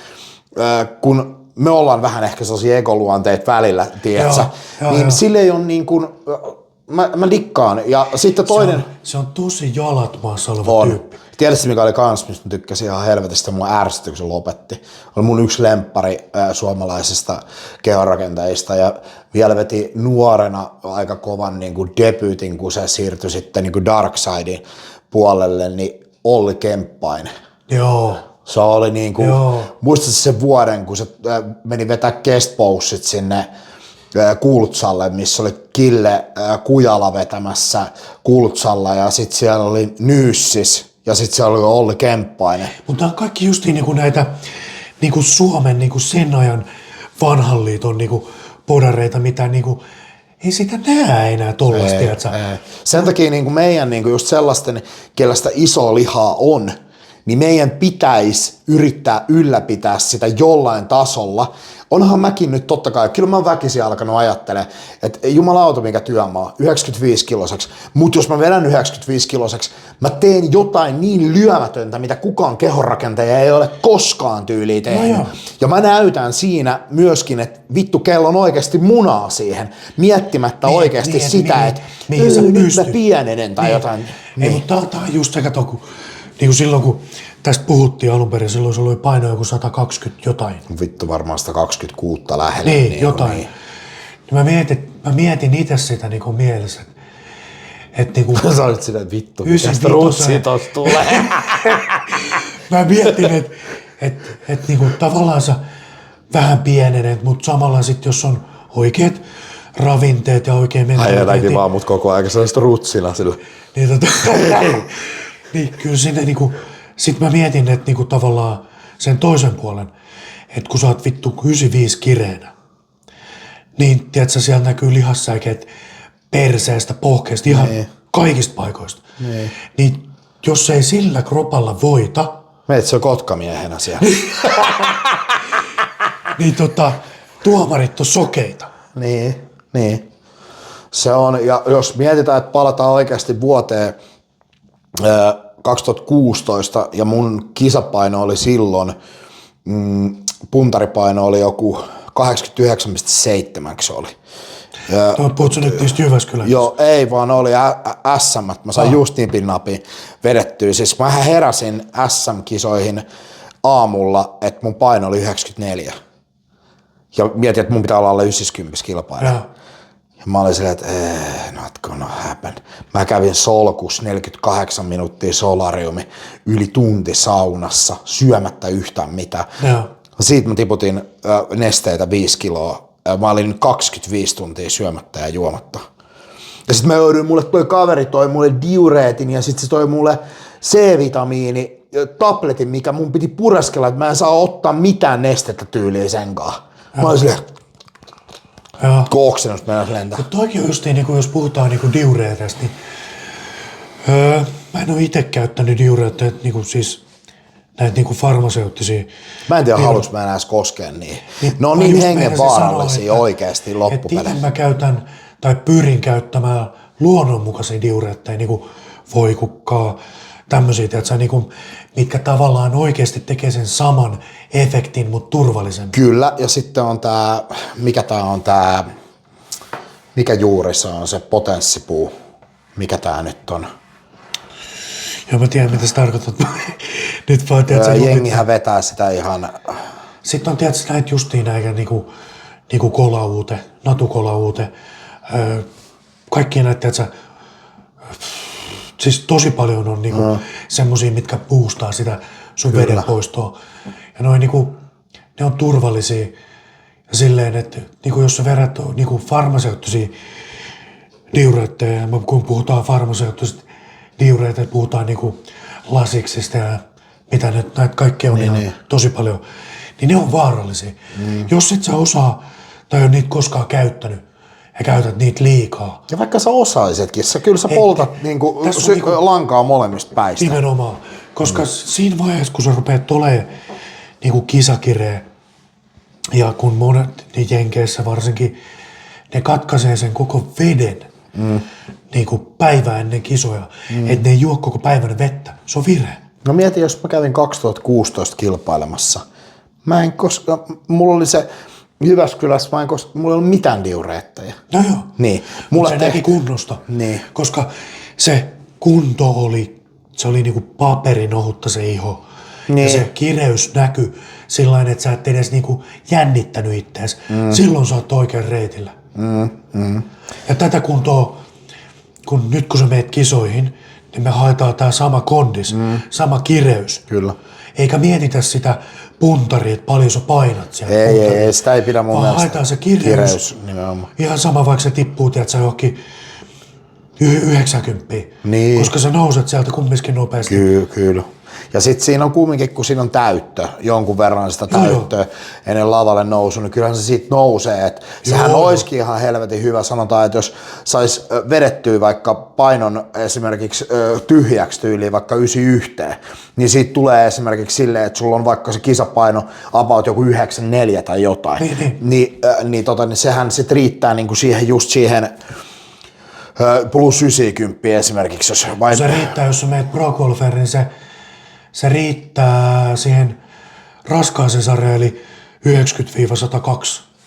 kun me ollaan vähän ehkä sellaisia egoluonteita välillä, tiedätkö? Niin sille ei ole niin kuin, mä dikkaan. Ja sitten toinen... Se on tosi jalat maassa oleva tyyppi. Tiedätkö, mikä oli kans, mistä mä tykkäsin ihan helvetistä, mua ärsytti, kun se lopetti. Oli mun yksi lemppari suomalaisista kehonrakentajista ja vielä veti nuorena aika kovan niin kuin debyytin, kun se siirtyi sitten niin kuin Darksidein puolelle, niin Olli Kemppainen. Joo. Se oli niin kuin, muistatko sen vuoden, kun se meni vetää guest postit sinne Kultsalle, missä oli Kille Kujala vetämässä Kultsalla ja sitten siellä oli Nyyssis ja sitten siellä oli Olli Kemppainen. Mutta on kaikki justiin niinku näitä niinku Suomen niinku sen ajan vanhan liiton niinku podareita, mitä niinku, ei sitä näe enää tollaista, tiedätkö? Sen takia niinku meidän niinku just sellaisten, kellaista isoa lihaa on, niin meidän pitäisi yrittää ylläpitää sitä jollain tasolla. Onhan mäkin nyt totta kai, kyllä mä oon väkisin alkanut ajattelemaan, että jumalauta mikä työmaa, 95 kiloseksi, mutta jos mä vedän 95 kiloseksi, mä teen jotain niin lyömätöntä, mitä kukaan kehonrakentaja ei ole koskaan tyyliin tehnyt. No ja mä näytän siinä myöskin, että vittu kello on oikeasti munaa siihen, miettimättä oikeasti sitä, että nyt mä pienenen tai jotain. Ei, mutta tää on just se, kato, kun niin silloin kun tästä puhuttiin alun perin, silloin se oli paino joku 120 jotain. Vittu varmaan 126 lähellä. Niin, jotain. Niin. Mä mietin itse sitä niinku mielessä, että niinku... Sä olit sitä vittu, mikästä rutsia tossa tulee. Mä mietin, että niinku tavallaan sä vähän pienenet, mutta samalla sit jos on oikeat ravinteet ja oikein mentaliteetti... Ai vaan mut koko ajan sellaista rutsina sillä. Niin, niin kyllä sinne niinku... Sitten mä mietin, että niinku tavallaan sen toisen puolen, että kun sä oot vittu 95 kireenä, niin tiedätkö, siellä näkyy lihassäikeet perseestä, pohkeesta, ihan kaikista paikoista. Niin jos ei sillä kropalla voita... Meitä se on kotkamiehenä siellä. niin tuomarit on sokeita. Niin. Se on, ja jos mietitään, että palataan oikeasti vuoteen 2016 ja mun kisapaino oli silloin, puntaripaino oli joku 89,7 se oli. Puhutko nyt niistä Jyväskylässä? Joo, ei vaan oli SM, mä sain just nipin napin vedettyä. Siis mä heräsin SM-kisoihin aamulla, että mun paino oli 94. Ja mietin, että mun pitää olla alle 90 kilpailija. Ja mä olin silleen, että not gonna happen. Mä kävin solkus 48 minuuttia solariumi, yli tunti saunassa, syömättä yhtään mitään. Siitä mä tiputin nesteitä 5 kiloa. Mä olin 25 tuntia syömättä ja juomatta. Ja sit mä jouduin, toi kaveri toi mulle diureetin ja sit se toi mulle C-vitamiini tabletin, mikä mun piti pureskella, että mä en saa ottaa mitään nestettä tyyliin senkaan. Mä olin silleen, kooksenut mennä lentää. Mutta toikin on just niin, jos puhutaan niin diureeteista, niin mä en ole itse käyttänyt diureetteja, niin siis näitä niin farmaseuttisia. Mä en tiedä, haluanko mä enää koskea niin. Ne on niin hengenvaarallisia oikeasti loppupeleissä. Että mä käytän tai pyrin käyttämään luonnonmukaisia diureetteja, niin kuin voikukkaa, tämmöisiä, niin kuin, mitkä tavallaan oikeasti tekee sen saman efektin, mutta turvallisemmin. Kyllä, ja sitten on mikä juuri se on, se potenssipuu, mikä tää nyt on? Joo, mä tiedän, mitä sä tarkoitat. Nyt vaan, jengihän vetää sitä ihan... Sitten on, tiedätkö, näitä justiin näitä niinku kolauute, natukolauute, kaikkia näitä, tiedätkö, siis tosi paljon on niinku semmosia, mitkä boostaa sitä sun veden poistoa. Ja noin niinku, ne on turvallisia ja silleen, että niinku jos sä verrat niinku farmaseuttisia diureetteja, kun puhutaan farmaseuttisista diureetteja, puhutaan niinku lasiksista ja mitä nyt näitä kaikkea on niin. Tosi paljon, niin ne on vaarallisia. Jos et sä osaa tai on niitä koskaan käyttänyt ja käytät niitä liikaa. Ja vaikka sä osaisitkin, kyllä sä poltat niinku lankaa molemmista päistä. Nimenomaan, koska siinä vaiheessa, kun sä rupeat olemaan niinku kisakireä ja kun monet niin Jenkeissä varsinkin, ne katkaisee sen koko veden niinku päivää ennen kisoja, että ne ei juo koko päivän vettä. Se on vireä. No mieti, jos mä kävin 2016 kilpailemassa, mulla oli se Jyväskylässä, mulla ei ollut mitään diureetteja. No joo. Niin. Mulla se näki kunnosta. Niin. Koska se kunto oli, se oli niinku paperin ohutta se iho. Niin. Ja se kireys näkyi sillain, että sä et edes niinku jännittänyt ittees. Silloin sä oot oikein reitillä. Ja tätä kuntoa, nyt kun sä meet kisoihin, niin me haetaan tää sama kondis, sama kireys. Kyllä. Eikä mietitä sitä puntaria, että paljon sä painat siellä. Ei, sitä ei pidä mun vaan mielestä. haetaan se kireys nimenomaan. Ihan sama, vaikka se tippuu, tiedät sä johonkin 90. Niin. Koska sä nouset sieltä kumminkin nopeasti. Kyllä. Ja sitten siinä on kumminkin, kun siinä on täyttö, jonkun verran sitä täyttöä ennen lavalle nousu, niin kyllähän se siitä nousee. Et sehän olisikin ihan helvetin hyvä, sanotaan, että jos sais vedettyä vaikka painon esimerkiksi tyhjäksi tyyliin vaikka 91, niin siitä tulee esimerkiksi silleen, että sulla on vaikka se kisapaino about joku 94 tai jotain. Niin sehän sitten riittää niinku siihen just siihen plus 90 esimerkiksi. Jos se riittää, jos sä meet Pro Golferiin, niin se riittää siihen raskaaseen sarjaan, eli 90-102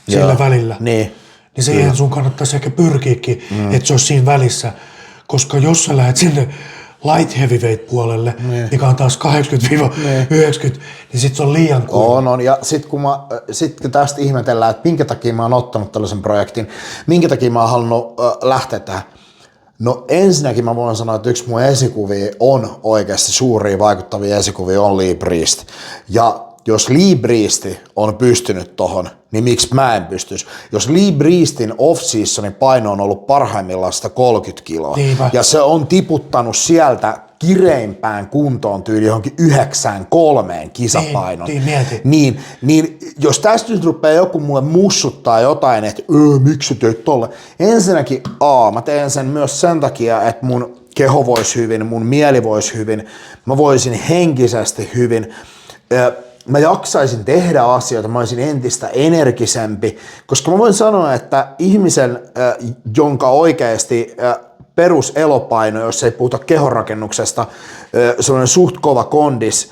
sillä välillä. Niin siihen sun kannattaisi ehkä pyrkiäkin, että se olisi siinä välissä. Koska jos sä lähdet sinne light heavyweight puolelle, mikä on taas 80-90, niin sit se on liian kuuma. On. Ja sit kun tästä ihmetellään, että minkä takia mä oon ottanut tällaisen projektin, minkä takia mä oon halunnut lähteä tähän. No ensinnäkin mä voin sanoa, että yksi mun esikuvia on oikeasti suuria vaikuttavia esikuvia on Lee Priest. Ja jos Lee Priest on pystynyt tohon, niin miksi mä en pystyisi? Jos Lee Priestin off-seasonin paino on ollut parhaimmillaan 130 kiloa, ja se on tiputtanut sieltä kireimpään kuntoon tyyli johonkin 93 kisapainon. Niin jos tästä nyt rupeaa joku mulle mussuttaa jotain, että miksi teit tolle? Ensinnäkin mä teen sen myös sen takia, että mun keho voisi hyvin, mun mieli voisi hyvin, mä voisin henkisesti hyvin, mä jaksaisin tehdä asioita, mä olisin entistä energisempi, koska mä voin sanoa, että ihmisen, jonka oikeasti peruselopaino, jos ei puhuta kehonrakennuksesta, sellainen suht kova kondis,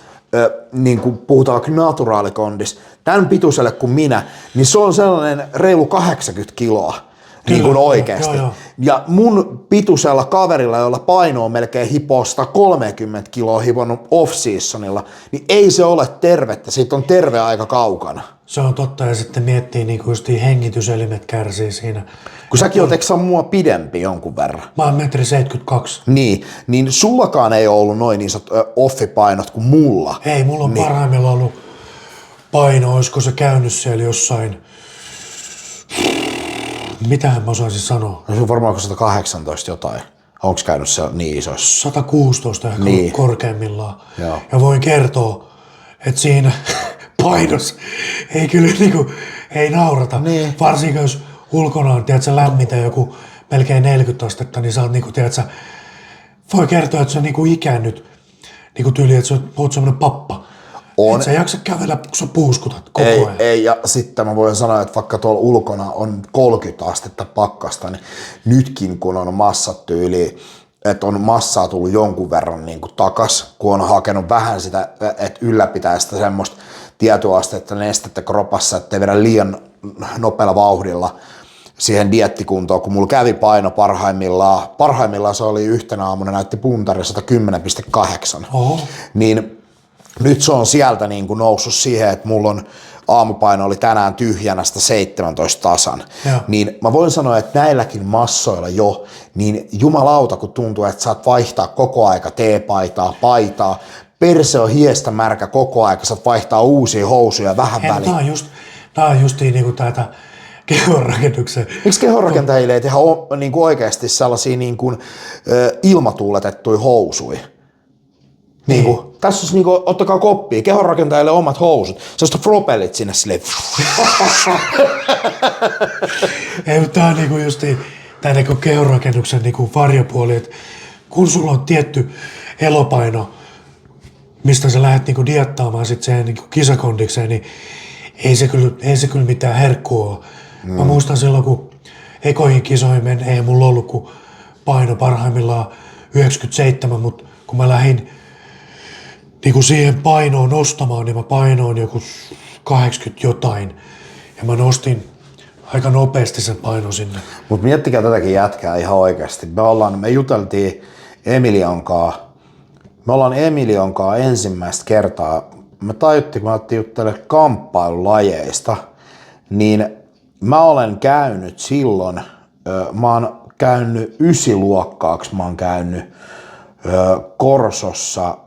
niin kuin puhutaan vaikka naturaalikondis, tämän pituiselle kuin minä, niin se on sellainen reilu 80 kiloa. Niin kuin oikeasti. Joo. Ja mun pituisella kaverilla, jolla paino on melkein hipoo 130 kiloa hivonnut off-seasonilla, niin ei se ole tervettä, siitä on terve aika kaukana. Se on totta, ja sitten miettii niin kuin hengityselimet kärsii siinä. Kun säkin oot, eikö sä mua pidempi jonkun verran? Mä oon 1,72 m. Niin sullakaan ei ole ollut noin niin offipainot kuin mulla. Ei, mulla on parhaimmillaan ollut paino, olisiko se käynyt siellä jossain. Mitähän mä osaisin sanoa? No se on varmaan 118 jotain. Onko käynyt se niin isoissa? 116 ehkä korkeimmillaan. Joo. Ja voin kertoa, että siinä painossa ei kyllä niinku, ei naurata. Niin. Varsinkin jos ulkona on, tiedätkö, lämmintä joku melkein 40 astetta, niin sä oot niinku, tiedätkö, voi kertoa, että sä niinku ikäännyt niinku tyyli, että sä oot semmonen pappa. Et sä jaksa kävellä, kun sä puuskutat koko ajan. Ei, ja sitten mä voin sanoa, että vaikka tuolla ulkona on 30 astetta pakkasta, niin nytkin kun on massat tyyli, että on massaa tullut jonkun verran niin kuin takas, kun on hakenut vähän sitä, että ylläpitää sitä semmoista tietoastetta, nestettä kropassa, ettei vedä liian nopealla vauhdilla siihen diettikuntoon, kun mulla kävi paino parhaimmillaan se oli yhtenä aamuna, näytti puntari 110,8. Niin nyt se on sieltä niin kuin noussut siihen, että mulla on aamupaino oli tänään tyhjänä 17 tasan. Niin mä voin sanoa, että näilläkin massoilla jo, niin jumalauta kun tuntuu, että saat vaihtaa koko aika teepaitaa, paitaa, perse on hiestä märkä koko aika, saat vaihtaa uusia housuja vähän väliin. Tää on justiin niinku tätä kehonrakennuksen. Miksi kehonrakentajille ei tehdä niin kuin oikeasti sellaisia niin kuin, ilmatuuletettuja housuja? Niin. Tässä olisi niinku, ottakaa koppia, kehonrakentajille omat housut. Sellaista propellit sinne silleen. Ei, mutta tää on niinku justiin tää niinku kehonrakennuksen niinku varjopuoli, että kun sulla on tietty elopaino, mistä sä lähdet niinku diettaamaan sit siihen niinku kisakondikseen, niin ei se kyllä mitään herkkua ole. Mä muistan silloin, kun ekoihin kisoihin ei mulla ollut kuin paino parhaimmillaan 97, mutta kun mä lähdin niin siihen painoon nostamaan, niin mä painoin joku 80 jotain. Ja mä nostin aika nopeasti sen paino sinne. Mutta miettikää tätäkin jätkää ihan oikeasti. Me juteltiin Emilian kanssa. Me ollaan Emilian kanssa ensimmäistä kertaa. Me tajuttiin, kun me alettiin juttelemaan kamppailulajeista, niin mä olen käynyt silloin, mä oon käynyt 9-luokkaaksi, mä oon käynyt Korsossa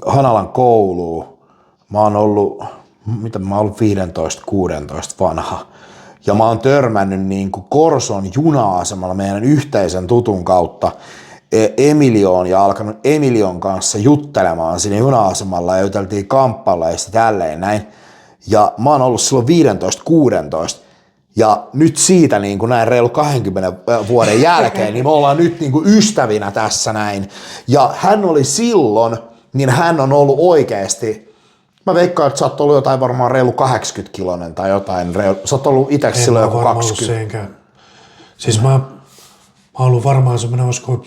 Hanalan kouluun. Mä oon ollut 15-16 vanha. Ja mä oon törmännyt niin kuin Korson juna-asemalla meidän yhteisen tutun kautta Emilioon ja alkanut Emilion kanssa juttelemaan siinä juna-asemalla ja juteltiin kamppailulajeista tälleen näin. Ja mä oon ollut silloin 15-16. Ja nyt siitä niin kuin näin reilu 20 vuoden jälkeen, niin me ollaan nyt niin kuin ystävinä tässä näin. Ja hän oli silloin, niin hän on ollut oikeasti, mä veikkaan, että sä oot ollut jotain varmaan reilu 80-kilonen tai jotain. Sä oot ollut itse silloin joku 20. Siis mä oon ollut varmaan semmoinen, olisiko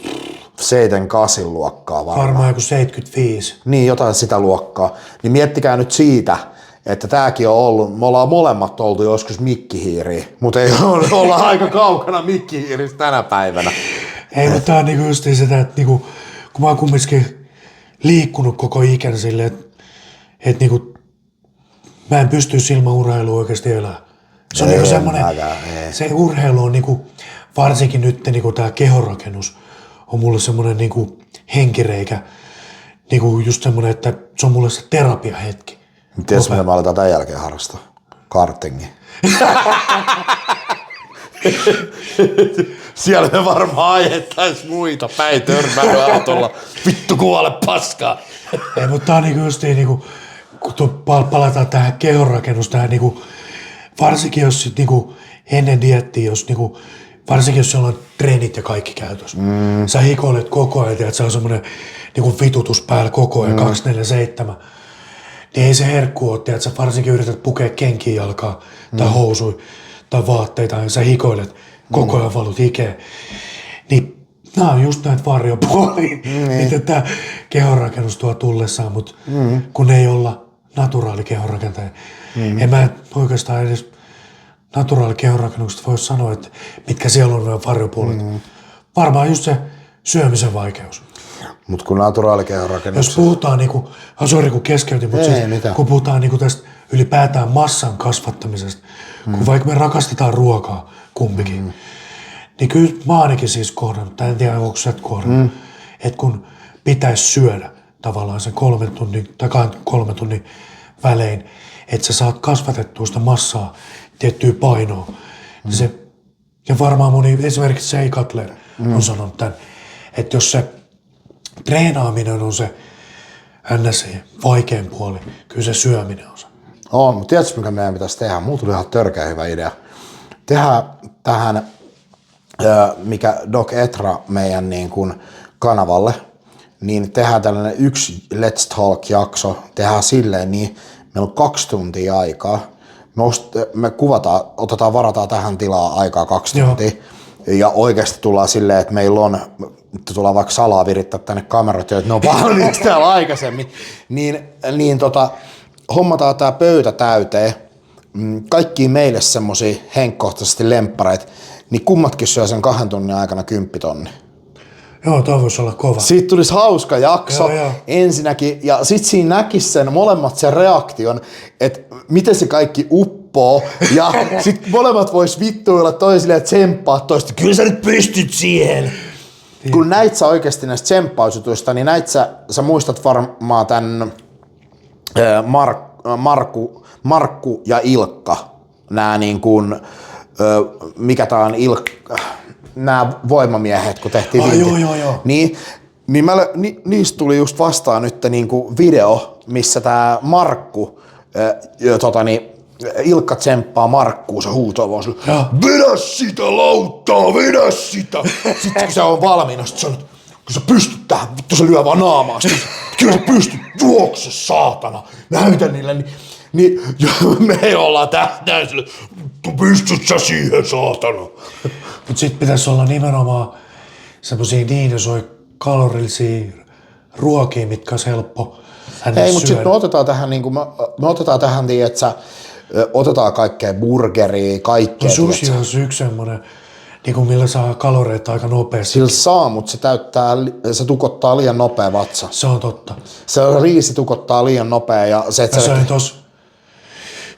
7-8 luokkaa varmaan joku 75. Niin, jotain sitä luokkaa. Niin miettikää nyt siitä, että tääkin on ollut, me ollaan molemmat oltu joskus mikkihiiriä, mutta ei olla aika kaukana mikkihiiristä tänä päivänä. Ei, mutta tää on niinku just sitä, että niinku, kun mä oon kumminkin liikkunut koko ikän silleen, että niinku, mä en pysty ilman urheilua oikeasti elämään. Se on niinku semmonen, se urheilu on niinku, varsinkin nyt niinku tää kehonrakennus on mulle semmonen niinku henkireikä, niinku just semmonen, että se on mulle se terapiahetki. Tiedätkö, mitä mä aletaan tämän jälkeen harrastaa? Kartingi. Siellä me varmaan ajettais muita päin törmäilyautolla. Vittu kuole paskaa. Ei, mutta tää on niinku just niinku, kun palataan tähän kehonrakennus, tähän niinku, varsinkin jos sit niinku ennen diettiä, jos niinku, varsinkin jos siellä on treenit ja kaikki käytössä. Sä hikoilet koko ajan, että se on semmonen niinku vitutus päällä koko ajan, 24/7. Niin ei se herkku ole, että sä varsinkin yrität pukea kenkiä jalkaa tai housui tai vaatteita ja sä hikoilet, koko ajan valut hikeä. Niin nämä on just näitä varjopuolia, mitä tää kehonrakennus tuo tullessaan, mutta kun ei olla naturaali kehonrakentaja. En mä oikeastaan edes naturaali kehonrakennuksesta voi sanoa, että mitkä siellä on nämä varjopuolet. Varmaan just se syömisen vaikeus. Mut kun naturaali kehonrakennus... Jos puhutaan niinku, sori kun keskeytin, mutta siis, kun puhutaan niinku tästä ylipäätään massan kasvattamisesta, kun vaikka me rakastetaan ruokaa kumpikin, niin kyllä mä ainakin siis kohdannut, tai en tiedä onko sä kohdannut, että kun pitäisi syödä tavallaan sen 3 tunnin tai 3 tunnin välein, että sä saat kasvatettua sitä massaa, tiettyä painoa. Se, ja varmaan moni, esimerkiksi Jay Cutler on sanonut tämän, että jos se treenaaminen on se NSC vaikein puoli, kyllä se syöminen on se. On, mutta tiedätkö mikä meidän pitäisi tehdä? Mulla tuli ihan törkeä hyvä idea. Tehdä tähän, mikä Doc Etra meidän niin kuin kanavalle, niin tehdään tällainen yksi Let's Talk-jakso, tehdään silleen niin, meillä on 2 tuntia aikaa. Me kuvataan, varataan tähän tilaa aikaa 2 tuntia. Ja oikeasti tullaan silleen, että meillä on, tullaan vaikka salaa virittää tänne kamerat, että ne on valmiiksi täällä aikaisemmin, niin hommataan tää pöytä täyteen, kaikkiin meille semmosia henkkohtaisesti lemppareita, niin kummatkin syö sen 2 tunnin aikana 10 000. Joo, toi voisi olla kova. Siitä tulisi hauska jakso ensinnäkin, ja sit siinä näkisi sen molemmat sen reaktion, että miten se kaikki uppoo, ja sit molemmat vois vittuilla toisille ja tsemppaa toista, kyllä sä nyt pystyt siihen. Kun näit sä oikeesti näistä tsemppausutuista, niin näit sä muistat varmaan tän Markku ja Ilkka, nää niin kuin, mikä tää on Ilkka, nämä voimamiehet, kun tehtiin Niin niistä tuli just vastaan nyt niinku video, missä tää Markku, Ilkka tsemppaa Markkuun, se huutoo vaan sille, vedä sitä lauttaa, vedä sitä! Sitten kun se on valmiina, sit sanoo, kun sä pystyt tähän, vittu se lyö vaan naamaa, kyllä sä pystyt, juokse saatana, näytä niille, niin me ollaan tähtää sille, pystyt sä siihen saatana. Mut sit pitäisi olla nimenomaan semmosia niin isoja kalorillisia ruokia, mitkä olisi helppo Hei, mutta sitten me otetaan tähän, niin me otetaan tähän, että otetaan kaikkea burgeria, kaikkea. No sushi on yksi semmoinen, niin millä saa kaloreita aika nopeasti. Sillä saa, mutta se tukottaa liian nopea vatsa. Se on totta. Se riisi tukottaa liian nopea. Ja se, että mä sain tossa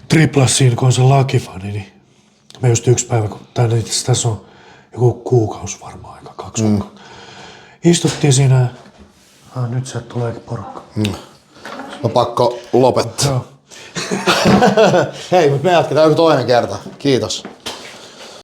triplassiin, kun on se lakifani, niin me just yksi päivä, kun tässä on joku kuukausi varmaan aika, 2 kuukautta. Istuttiin siinä, nyt sieltä tuleekin porukka. No pakko lopettaa. Joo. Hei, mutta me jatketaan joku toinen kerta. Kiitos.